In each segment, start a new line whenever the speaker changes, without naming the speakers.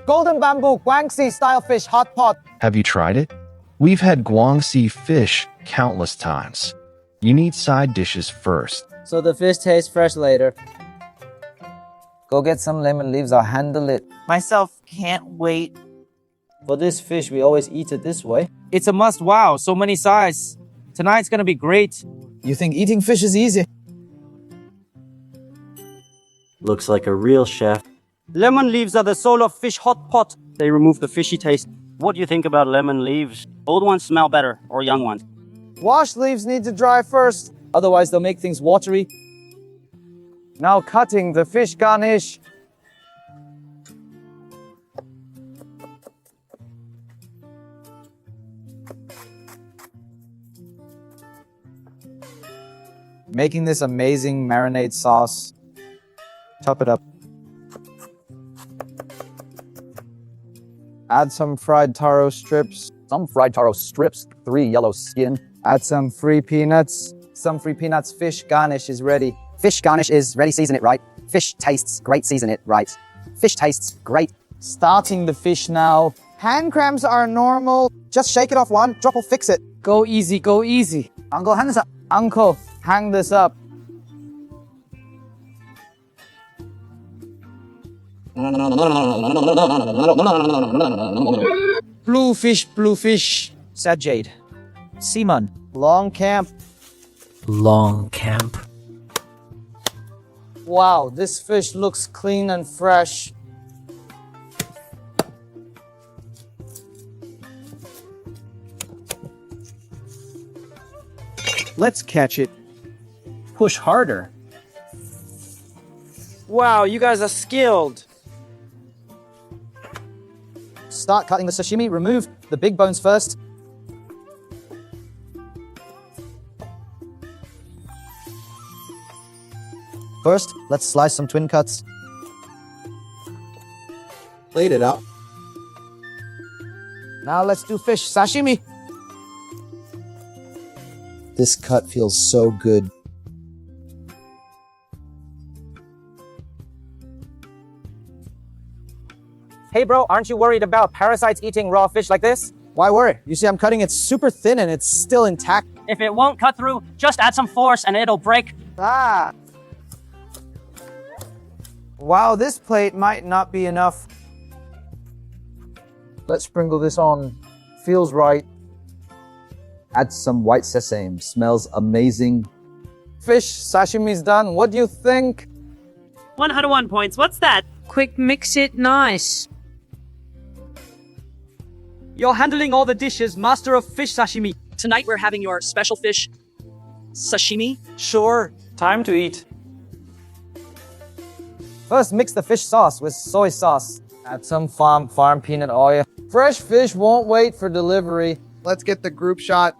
Golden bamboo Guangxi style fish hot pot.
Have you tried it? We've had Guangxi fish countless times. You need side dishes first.
So the fish tastes fresh later. Go get some lemon leaves, I'll handle it.
Myself can't wait.
For this fish, we always eat it this way.
It's a must. Wow, so many sides. Tonight's gonna be great.
You think eating fish is easy?
Looks like a real chef.
Lemon leaves are the soul of fish hot pot. They remove the fishy taste.
What do you think about lemon leaves? Old ones smell better, or young ones?
Washed leaves need to dry first, otherwise they'll make things watery. Now cutting the fish garnish. Making this amazing marinade sauce. Chop it up. Add some fried taro strips.
3 yellow skin.
Add some free peanuts. Some free peanuts. Fish garnish is ready.
Fish garnish is ready, season it right. Fish tastes great, season it right. Fish tastes great.
Starting the fish now. Hand cramps are normal.
Just shake it off one, drop will fix it.
Go easy, go easy.
Uncle, hang this up.
Uncle, hang this up. Blue fish.
Sajade. Seaman.
Long camp.
Long camp.
Wow, this fish looks clean and fresh.
Let's catch it. Push harder. Wow, you guys are skilled.
Start cutting the sashimi, remove the big bones first. First, let's slice some twin cuts.
Plate it out.
Now let's do fish sashimi.
This cut feels so good.
Hey bro, aren't you worried about parasites eating raw fish like this?
Why worry? You see I'm cutting it super thin and it's still intact.
If it won't cut through, just add some force and it'll break.
Ah. Wow, this plate might not be enough. Let's sprinkle this on. Feels right.
Add some white sesame, smells amazing.
Fish sashimi's done. What do you think?
101 points. What's that?
Quick mix it nice.
You're handling all the dishes, master of fish sashimi.
Tonight we're having your special fish sashimi.
Sure. Time to eat.
First, mix the fish sauce with soy sauce. Add some farm peanut oil. Fresh fish won't wait for delivery.
Let's get the group shot.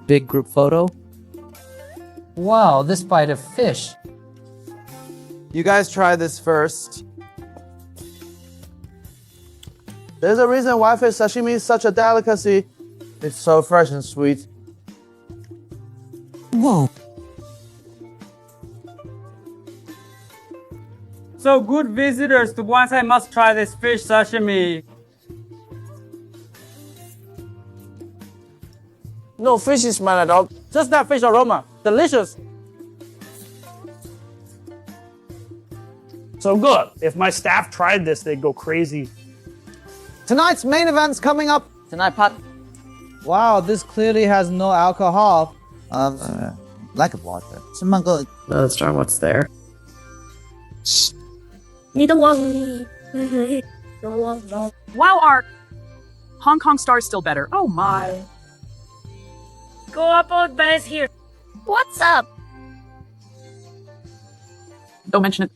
Big group photo.
Wow, this bite of fish. You guys try this first.
There's a reason why fish sashimi is such a delicacy.
It's so fresh and sweet.
Whoa.
So good visitors to Guangxi must try this fish sashimi.
No fishy smell at all.
Just that fish aroma. Delicious.
So good. If my staff tried this, they'd go crazy.
Tonight's main event's coming up.
Tonight, Pat.
Wow, this clearly has no alcohol.
Like a water. Let's
try what's there.
Wow, our Hong Kong star is still better. Oh my.
Go up on base here.
What's up?
Don't mention it.